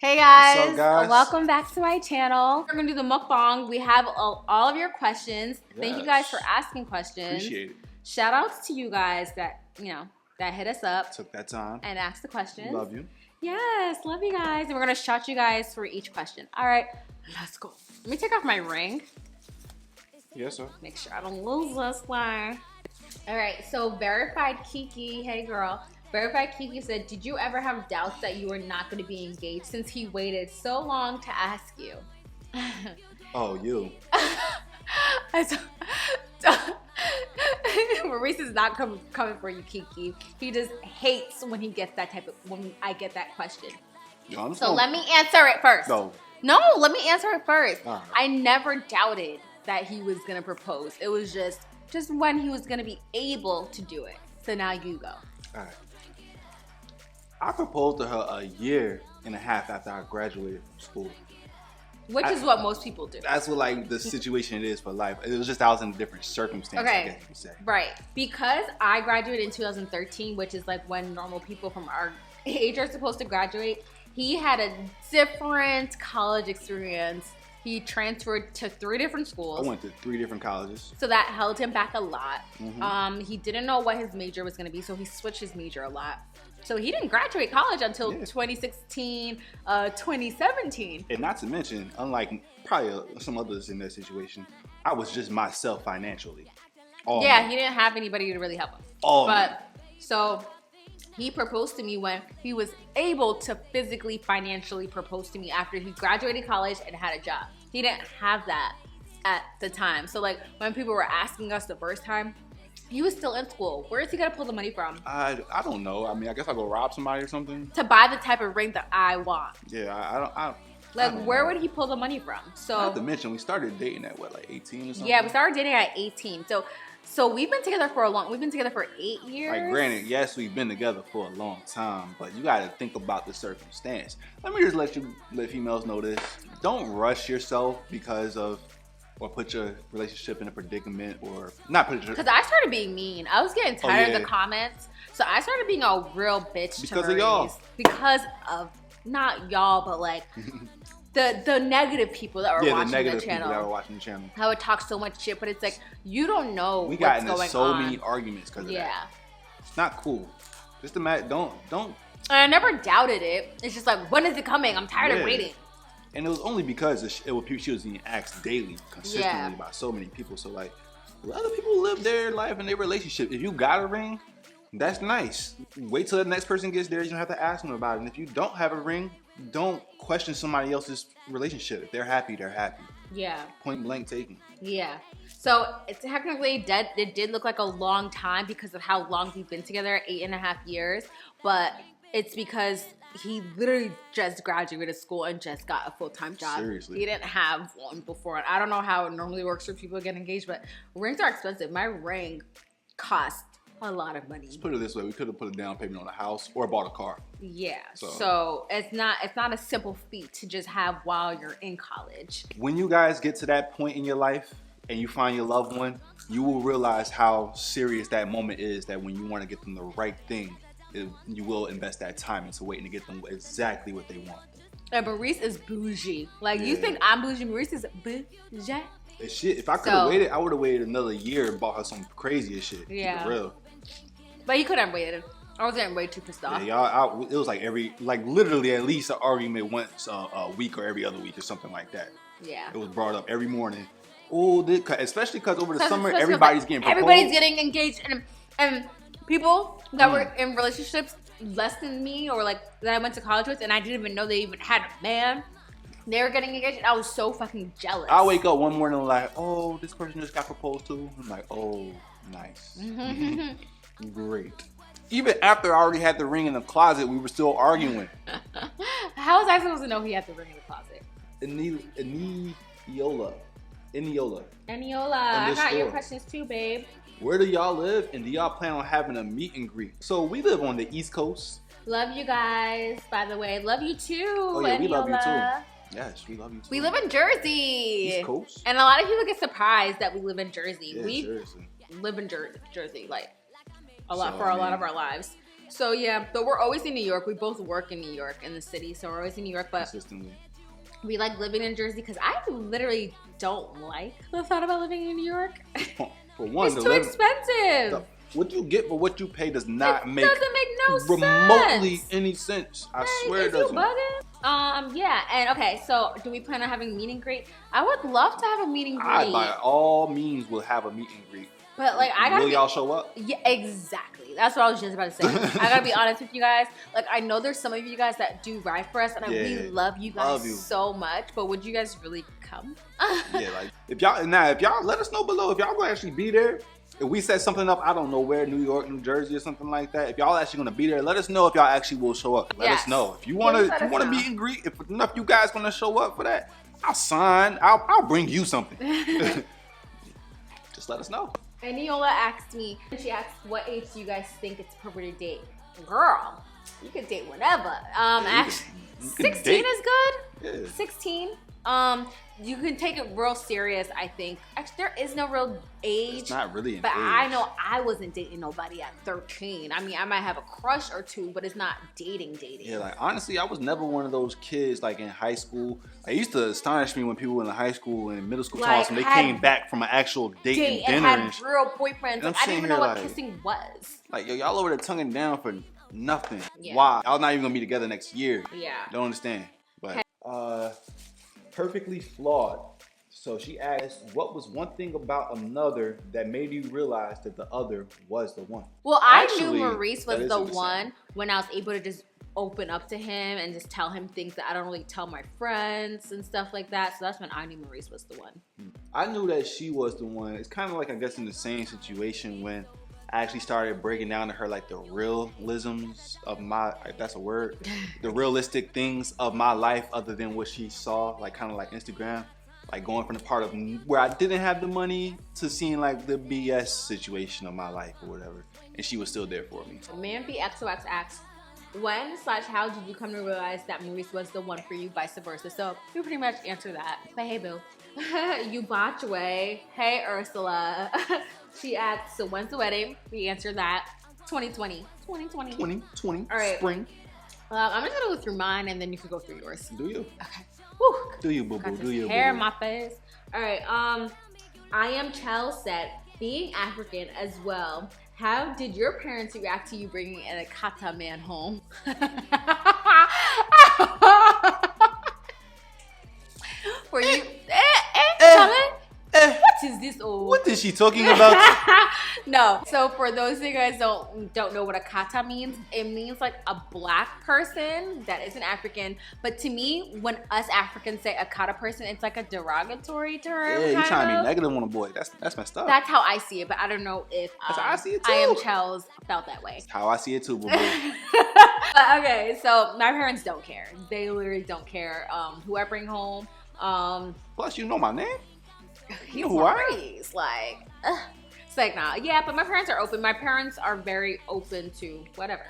Hey guys. What's up, guys? Welcome back to my channel. We're gonna do the mukbang. We have all of your questions. Yes. Thank you guys for asking questions. Appreciate it. Shout outs to you guys that that hit us up. Took that time. And asked the questions. Love you. Yes, love you guys. And we're gonna shout you guys for each question. All right, let's go. Let me take off my ring. Yes, sir. Make sure I don't lose this one. All right, so Verified Kiki, hey girl. Verified Kiki said, did you ever have doubts that you were not going to be engaged since he waited so long to ask you? Oh, you. Maurice is not coming for you, Kiki. He just hates when he gets when I get that question. Yo, let me answer it first. No, let me answer it first. Right. I never doubted that he was going to propose. It was just when he was going to be able to do it. So now you go. All right. I proposed to her a year and a half after I graduated from school. Which is what most people do. That's what like the situation it is for life. It was just I was in a different circumstance, I guess you could say. Right. Because I graduated in 2013, which is like when normal people from our age are supposed to graduate, he had a different college experience. He transferred to 3 different schools. I went to 3 different colleges. So that held him back a lot. Mm-hmm. He didn't know what his major was going to be, so he switched his major a lot. So he didn't graduate college until 2016, 2017. And not to mention, unlike probably some others in that situation, I was just myself financially. He didn't have anybody to really help him. So he proposed to me when he was able to physically, financially propose to me after he graduated college and had a job. He didn't have that at the time. So like when people were asking us the first time, he was still in school. Where is he gonna pull the money from? I don't know. I mean, I guess I'll go rob somebody or something. To buy the type of ring that I want. Yeah, I don't where know. would he pull the money from? So not to mention, we started dating at what, like 18 or something? Yeah, we started dating at 18. So we've been together for we've been together for 8 years. Like granted, yes, we've been together for a long time, but you gotta think about the circumstance. Let me just let females know this. Don't rush yourself because of or put your relationship in a predicament or not put your... Because I started being mean. I was getting tired of the comments. So I started being a real bitch because of y'all. Because of, not y'all, but like the negative people that were watching the channel. Yeah, the negative people that were watching the channel. I would talk so much shit, but it's like, you don't know we what's got into going so on. many arguments because of that. Yeah. It's not cool. Just imagine, don't. And I never doubted it. It's just like, when is it coming? I'm tired of waiting. And it was only because she was being asked daily, consistently by so many people. So like, other people live their life and their relationship. If you got a ring, that's nice. Wait till the next person gets there. You don't have to ask them about it. And if you don't have a ring, don't question somebody else's relationship. If they're happy, they're happy. Yeah. Point blank taken. Yeah. So it's technically it did look like a long time because of how long we've been together, 8.5 years. But it's because he literally just graduated school and just got a full-time job. Seriously. He didn't have one before. I don't know how it normally works for people to get engaged, but rings are expensive. My ring cost a lot of money. Let's put it this way. We could have put a down payment on a house or bought a car. Yeah. So it's not a simple feat to just have while you're in college. When you guys get to that point in your life and you find your loved one, you will realize how serious that moment is, that when you want to get them the right thing, you will invest that time into waiting to get them exactly what they want. And Maurice is bougie. Like, you think I'm bougie? Maurice is bougie. Shit, if I could have waited, I would have waited another year and bought her some crazy as shit. Yeah. Keep it real. But he couldn't have waited. I was getting way too pissed off. Yeah, y'all, it was like literally at least an argument once a week or every other week or something like that. Yeah. It was brought up every morning. Oh, especially because over the summer, everybody's getting proposed. Everybody's getting engaged. And people that were in relationships less than me or like that I went to college with and I didn't even know they even had a man, they were getting engaged and I was so fucking jealous. I wake up one morning like, oh, this person just got proposed to. I'm like, oh, nice. Great. Even after I already had the ring in the closet, we were still arguing. How was I supposed to know he had the ring in the closet? Eniola. I got your questions too, babe. Where do y'all live and do y'all plan on having a meet and greet? So we live on the East Coast. Love you guys, by the way. Love you too. Oh yeah, we love you too. Yes, we love you too. We live in Jersey. East Coast. And a lot of people get surprised that we live in Jersey. Yeah, we seriously. live in Jersey, like a lot of our lives. So yeah, but we're always in New York. We both work in New York, in the city, so we're always in New York. But we like living in Jersey because I literally don't like the thought about living in New York. For one, it's too expensive. What you get for what you pay doesn't make no remotely sense. any sense. I swear it doesn't. You bugging? Yeah, and okay, so do we plan on having a meet and greet? I would love to have a meet and greet. I, by all means, will have a meet and greet. But like, will y'all show up? Yeah, exactly. That's what I was just about to say. I gotta be honest with you guys. Like, I know there's some of you guys that do ride for us, and I really love you guys so much. But would you guys really come? Yeah, like if y'all let us know below if y'all gonna actually be there. If we set something up, I don't know where, New York, New Jersey, or something like that. If y'all actually gonna be there, let us know if y'all actually will show up. Let us know if you wanna meet and greet. If enough you guys gonna show up for that, I'll sign. I'll bring you something. Just let us know. And Neola asked me, she asked, what age do you guys think it's appropriate to date? Girl, you can date whenever. Actually, 16 is good. Yeah. 16. You can take it real serious, I think. Actually, there is no real age. It's not really an but age. I know I wasn't dating nobody at 13. I mean, I might have a crush or two, but it's not dating. Yeah, like honestly, I was never one of those kids like in high school. It used to astonish me when people in high school and middle school like, they came back from an actual date and dinner and had real boyfriends. Like, I didn't even know what kissing was. Like, yo, y'all over there tonguing down for nothing. Yeah. Why? Y'all not even gonna be together next year. Yeah. Don't understand. But perfectly flawed. So she asked, what was one thing about another that made you realize that the other was the one? Well, I knew Maurice was the one when I was able to just open up to him and just tell him things that I don't really tell my friends and stuff like that. So that's when I knew Maurice was the one. I knew that she was the one. It's kind of like, I guess, in the same situation when I actually started breaking down to her like the realisms of my, if that's a word, the realistic things of my life other than what she saw, like kind of like Instagram. Like going from the part of where I didn't have the money to seeing like the BS situation of my life or whatever. And she was still there for me. ManBXOX asks, when/how did you come to realize that Maurice was the one for you, vice versa? So you pretty much answer that. But hey, boo. You botch away. Hey, Ursula. She asked, so when's the wedding? We answered that. 2020. 2020. All right. Spring. I'm just gonna go through mine and then you can go through yours. Do you? Okay. Whew. Do you, boo boo? Do you? Hair in my face. All right. I am Chell said, being African as well, how did your parents react to you bringing an Akata man home? For you, what is this? What is she talking about? No. So for those of you guys don't know what Akata means, it means like a black person that isn't African. But to me, when us Africans say Akata person, it's like a derogatory term. Yeah, you trying to be negative on a boy. That's messed up. That's how I see it, but I don't know if that's how I see it too. I am Chell's felt that way. That's how I see it too, boo. Okay, so my parents don't care. They literally don't care who I bring home. Plus, you know my name. You know who I am. Like, it's like, nah. Yeah, but my parents are open. My parents are very open to whatever.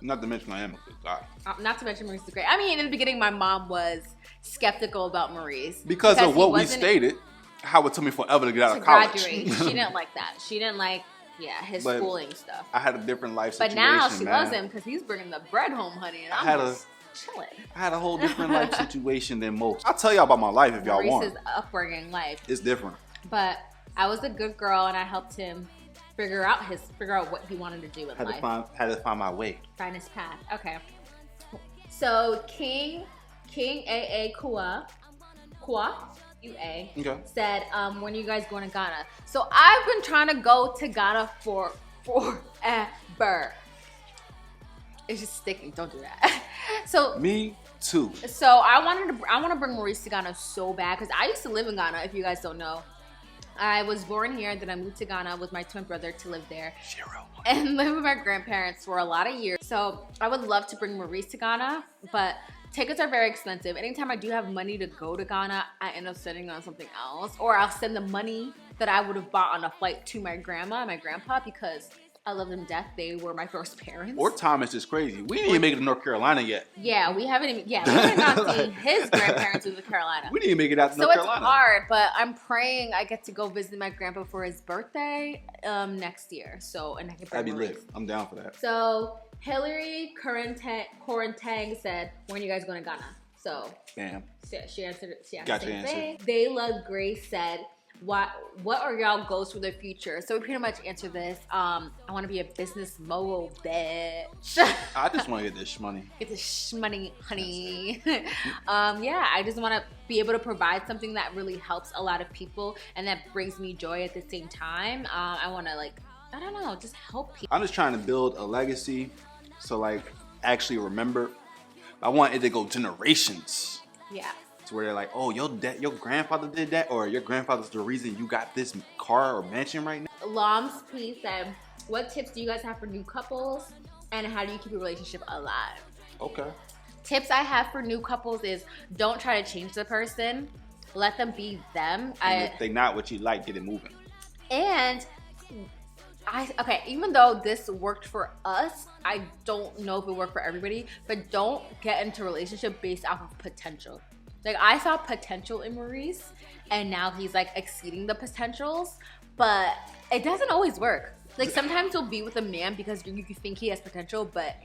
Not to mention I am a good guy. Not to mention Maurice is great. I mean, in the beginning, my mom was skeptical about Maurice. Because of what we stated, how it took me forever to get out of college. Graduate. She didn't like that. She didn't like, his schooling stuff. I had a different life situation, but now she loves him because he's bringing the bread home, honey, and I'm just chilling. I had a whole different life situation than most. I'll tell y'all about my life if y'all want. Maurice's upbringing life. It's different. But I was a good girl and I helped him figure out what he wanted to do in life. Had to find my way. Find his path. Okay. So King AA Kua UA said, when are you guys going to Ghana? So I've been trying to go to Ghana for forever. It's just sticking. Don't do that. So me too. So I want to bring Maurice to Ghana so bad because I used to live in Ghana. If you guys don't know, I was born here. Then I moved to Ghana with my twin brother to live there and live with my grandparents for a lot of years. So I would love to bring Maurice to Ghana, but tickets are very expensive. Anytime I do have money to go to Ghana, I end up spending on something else, or I'll send the money that I would have bought on a flight to my grandma and my grandpa because I love them to death. They were my first parents. Or Thomas is crazy. We didn't even make it to North Carolina yet. Yeah, we haven't even. Yeah, we have not seen his grandparents in Carolina. We didn't even make it out to North Carolina. So it's hard, but I'm praying I get to go visit my grandpa for his birthday next year. So and I can. That'd be lit. I'm down for that. So Hillary Corentang said, "When are you guys going to Ghana?" So bam. She answered. She asked got the your same answer. thing. They Love Grace said, What are y'all goals for the future? So we pretty much answer this. I want to be a business mogul, bitch. I just want to get this money. Get this money, honey. Yeah, I just want to be able to provide something that really helps a lot of people and that brings me joy at the same time. I want to I don't know, just help people. I'm just trying to build a legacy, so actually remember. I want it to go generations. Yeah. To where they're like, oh, your grandfather did that, or your grandfather's the reason you got this car or mansion right now. Lom's please said, what tips do you guys have for new couples, and how do you keep a relationship alive? Okay. Tips I have for new couples is don't try to change the person. Let them be them. And if they're not what you like, get it moving. And even though this worked for us, I don't know if it worked for everybody, but don't get into a relationship based off of potential. I saw potential in Maurice, and now he's exceeding the potentials, but it doesn't always work. Sometimes you'll be with a man because you think he has potential, but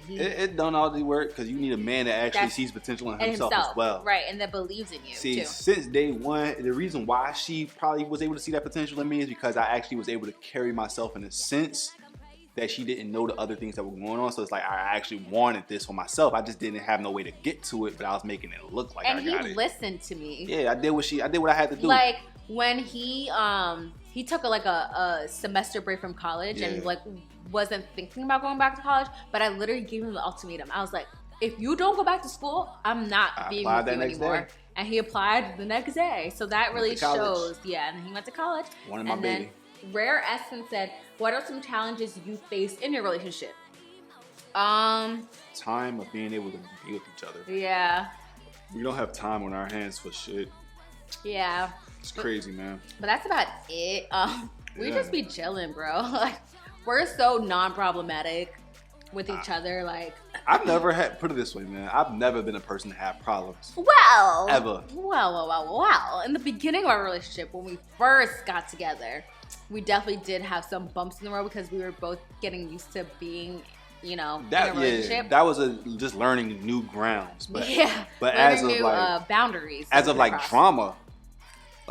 it don't always work because you need a man that actually sees potential in himself as well. Right, and that believes in you too. Since day one, the reason why she probably was able to see that potential in me is because I actually was able to carry myself in a sense that she didn't know the other things that were going on. So it's I actually wanted this for myself. I just didn't have no way to get to it, but I was making it look like I got it. And he listened to me. Yeah, I did what I had to do. When he took a semester break from college and wasn't thinking about going back to college, but I literally gave him the ultimatum. I was like, if you don't go back to school, I'm not being with you anymore. And he applied the next day. So that really shows. Yeah, and then he went to college. Wanted my baby. Rare Essence said, what are some challenges you faced in your relationship? Time of being able to be with each other. Yeah. We don't have time on our hands for shit. Yeah. It's crazy, man. But that's about it. We just be chilling, bro. We're so non-problematic with each other. I've never put it this way, man. I've never been a person to have problems. Well. Ever. Well. In the beginning of our relationship, when we first got together, we definitely did have some bumps in the road because we were both getting used to being, in a relationship. Yeah, that was just learning new grounds. But but as of new, boundaries. As of drama,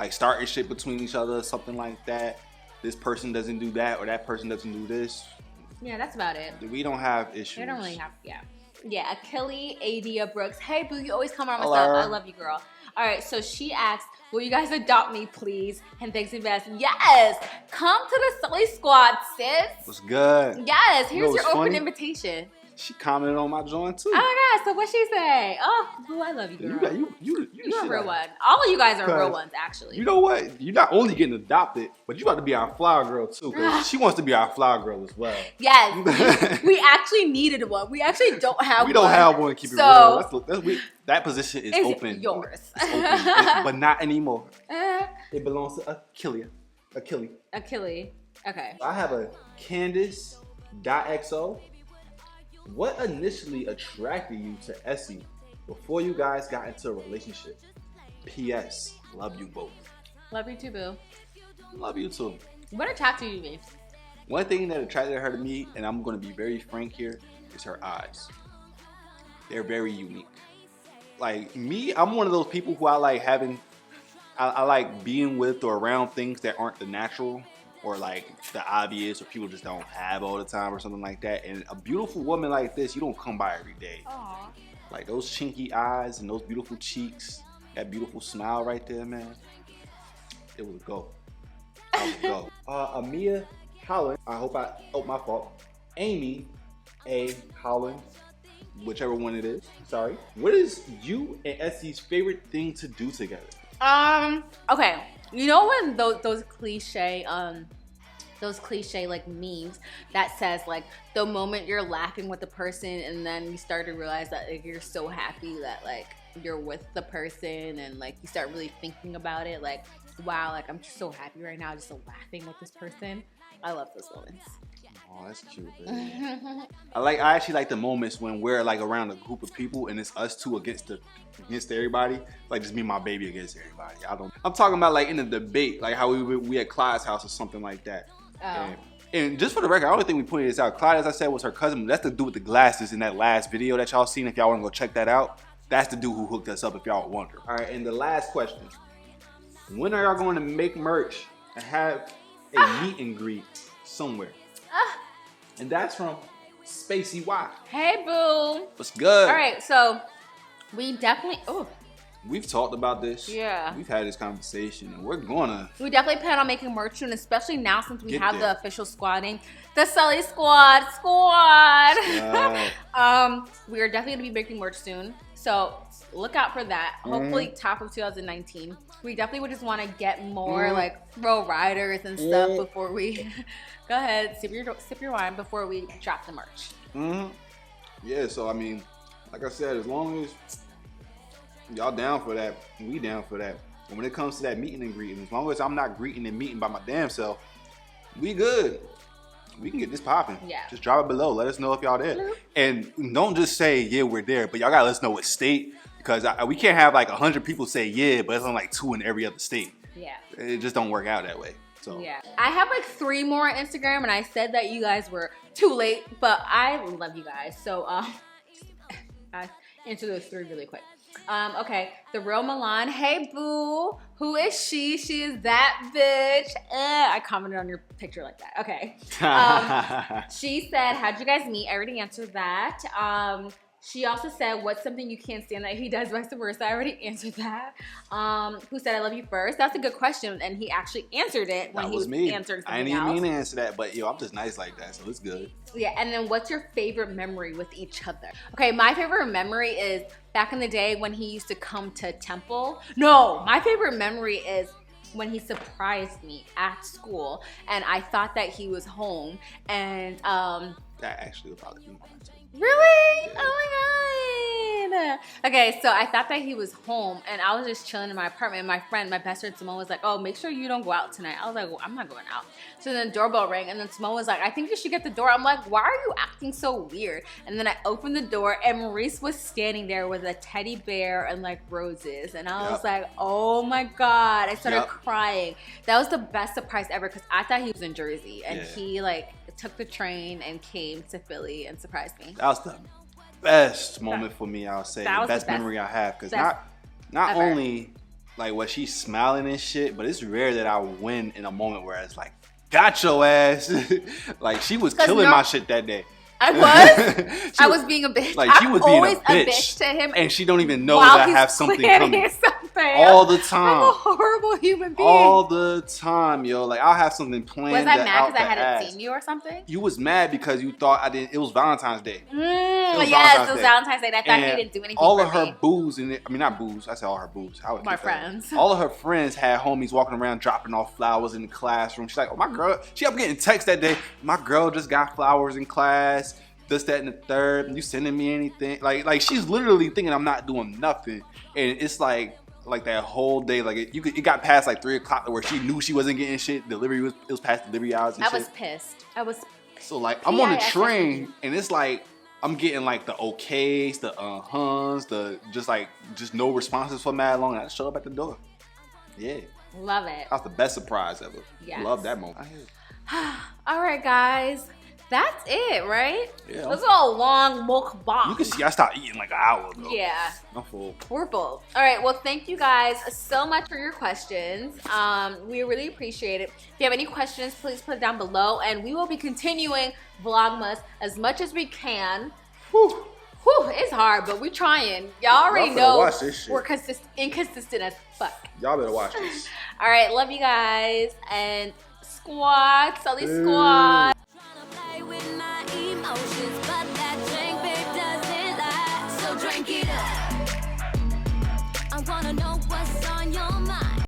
starting shit between each other, something like that. This person doesn't do that, or that person doesn't do this. Yeah, that's about it. We don't have issues. We don't really have, Yeah, Achille Adia Brooks. Hey, boo, you always come on my stuff. I love you, girl. All right, so she asked, will you guys adopt me, please? And thanks in advance. Yes! Come to the Sully Squad, sis. What's good? Yes, here's your open invitation. She commented on my joint, too. Oh, my God. So what'd she say? Oh, boo, I love you, girl. You're a real one. All of you guys are real ones, actually. You know what? You're not only getting adopted, but you about to be our flower girl, too. Because she wants to be our flower girl as well. Yes. We actually needed one. We actually don't have one. We don't have one, keep it real. That position is open. Yours. It's open. But not anymore. It belongs to Achille. Okay. I have a Candice.xo. What initially attracted you to Essie before you guys got into a relationship? P.S. Love you both. Love you too, boo. Love you too. What attracted you to me? One thing that attracted her to me, and I'm going to be very frank here, is her eyes. They're very unique. Me, I'm one of those people who I like being with or around things that aren't the natural or the obvious or people just don't have all the time or something like that. And a beautiful woman like this, you don't come by every day. Aww. Those chinky eyes and those beautiful cheeks, that beautiful smile right there, man. It would go. I would go. Amia Holland, my fault. Amy A. Holland, whichever one it is, sorry. What is you and Essie's favorite thing to do together? Okay. You know when those cliche memes that says the moment you're laughing with the person and then you start to realize that you're so happy that you're with the person and you start really thinking about it wow, I'm just so happy right now just laughing with this person. I love those moments. Oh, that's cute, baby. I actually like the moments when we're like around a group of people and it's us two against everybody. Like just me and my baby against everybody. I'm talking about like in a debate, like how we at Clyde's house or something like that. Oh. And just for the record, I don't think we pointed this out. Clyde, as I said, was her cousin. But that's the dude with the glasses in that last video that y'all seen. If y'all want to go check that out, that's the dude who hooked us up. If y'all wonder. All right, and the last question: when are y'all going to make merch and have a meet and greet somewhere? And that's from Spacey Y. Hey, boo. What's good? All right, so we definitely. Oh. We've talked about this. Yeah. We've had this conversation, and we're gonna. We definitely plan on making merch soon, especially now since we have the official squad name, the Sully Squad. We are definitely gonna be making merch soon, so look out for that. Hopefully, top of 2019. We definitely would just want to get more like throw riders and stuff before we. Go ahead, sip your wine before we drop the merch. Yeah. So I mean, like I said, as long as y'all down for that, we down for that. And when it comes to that meeting and greeting, as long as I'm not greeting and meeting by my damn self, we good. We can get this popping. Yeah. Just drop it below. Let us know if y'all there. And don't just say, yeah, we're there. But y'all gotta let us know what state. Because we can't have like 100 people say yeah, but it's only like 2 in every other state. Yeah. It just don't work out that way. So yeah. I have like 3 more on Instagram, and I said that you guys were too late, but I love you guys. So I answer those 3 really quick. Okay, the real Milan. Hey boo, who is she? She is that bitch. I commented on your picture like that. Okay. She said, how'd you guys meet? I already answered that. She also said, what's something you can't stand that he does vice versa? I already answered that. Who said I love you first? That's a good question, and he actually answered it when he answered something else. I didn't even mean to answer that, but yo, I'm just nice like that, so it's good. Yeah, and then what's your favorite memory with each other? Okay, my favorite memory is back in the day when he used to come to Temple. No, my favorite memory is when he surprised me at school, and I thought that he was home, and that actually would probably be mine too. Really? Yeah. Oh my god. Okay, so I thought that he was home, and I was just chilling in my apartment. And my best friend Simone was like, oh, make sure you don't go out tonight. I was like, well, I'm not going out. So then the doorbell rang, and then Simone was like, I think you should get the door. I'm like, why are you acting so weird? And then I opened the door, and Maurice was standing there with a teddy bear and like roses. And I was like, oh my god. I started crying. That was the best surprise ever, because I thought he was in Jersey, and he like took the train and came to Philly and surprised me. That was the best moment for me, I'll say. The best memory I have. Because not only like was she smiling and shit, but it's rare that I win in a moment where it's like, got your ass. Like she was killing my shit that day. I was. I was being a bitch. Like she was being a bitch to him, and she don't even know that I have something coming. All the time. I'm a horrible human being. All the time, yo. Like I'll have something planned. Was I mad because I hadn't seen you or something? You was mad because you thought I didn't. It was Valentine's Day. Yes, it was Valentine's Day. And I thought he didn't do anything. All of her booze, not booze. I said all her booze. My friends. All of her friends had homies walking around dropping off flowers in the classroom. She's like, oh, my girl. She up getting texts that day. My girl just got flowers in class. This, that, and the third. And you sending me anything? Like she's literally thinking I'm not doing nothing. And it's like that whole day, like it got past like 3 o'clock where she knew she wasn't getting shit. It was past delivery hours and shit. I was pissed. So like I'm on the train and it's like I'm getting like the okays, the the just no responses for mad long. And I show up at the door. Yeah. Love it. That was the best surprise ever. Yes. Love that moment. All right, guys. That's it, right? Yeah. This is a long mukbang. You can see I stopped eating like an hour ago. Yeah. I'm full. We're full. All right. Well, thank you guys so much for your questions. We really appreciate it. If you have any questions, please put it down below, and we will be continuing Vlogmas as much as we can. Whew. It's hard, but we're trying. Y'all already know watch this shit. We're inconsistent as fuck. Y'all better watch this. All right. Love you guys. And squad. Sully squad. I wanna know what's on your mind.